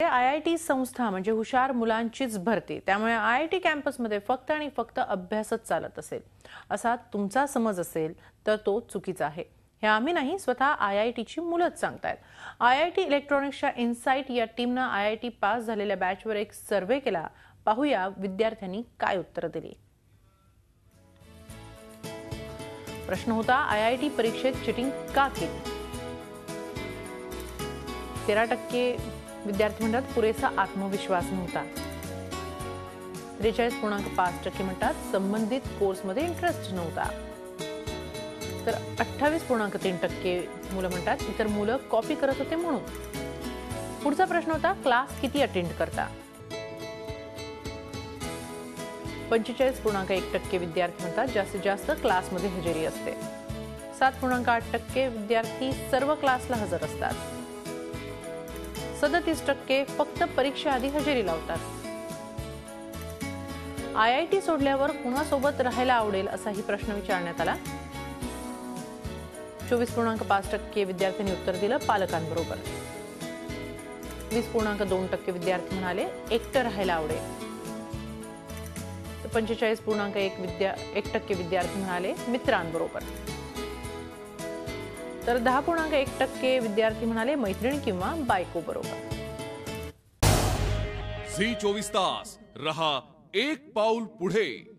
IIT संस्था म्हणजे हुशार मुलांचीच भरती, त्यामुळे IIT कॅम्पसमध्ये फक्त आणि फक्त अभ्यासच चालत असेल असा तुमचा समज असेल तर तो चुकीचा आहे। हे आम्ही नाही, स्वतः IITची मुलंच सांगतायत। IIT इलेक्ट्रॉनिक्सच्या इनसाइट या टीमने IIT पास झालेल्या बॅचवर एक सर्व्हे केला। पाहूया विद्यार्थ्यांनी काय उत्तर दिली। प्रश्न होता, IIT परीक्षेत चिटिंग का केली? 13% विद्यार्थी म्हणतात पुरेसा आत्मविश्वास नव्हता। 43.5% म्हणतात संबंधित कोर्समध्ये इंटरेस्ट नव्हता। तर 28.3% मुलं म्हणतात इतर मुलं कॉपी करत होते म्हणून। पुढचा प्रश्न होता, क्लास किती अटेंड करता? 45.1% विद्यार्थी म्हणतात जास्तीत जास्त क्लासमध्ये हजेरी असते। 7.8% विद्यार्थी सर्व क्लासला हजर असतात। 37% फक्त परीक्षा आधी हजेरी लावतात। IIT सोडल्यावर कुणासोबत राहायला आवडेल असाही प्रश्न विचारण्यात आला। 24.5% विद्यार्थ्यांनी उत्तर दिलं पालकांबरोबर। 20.2% विद्यार्थी म्हणाले एकटं राहायला आवडेल। 45.1% विद्यार्थी म्हणाले मित्रांबरोबर। तर 10.1% विद्यार्थी म्हणाले मैत्रिणी किंवा बायको बरोबर। झी 24 तास रहा एक पाऊल पुढे।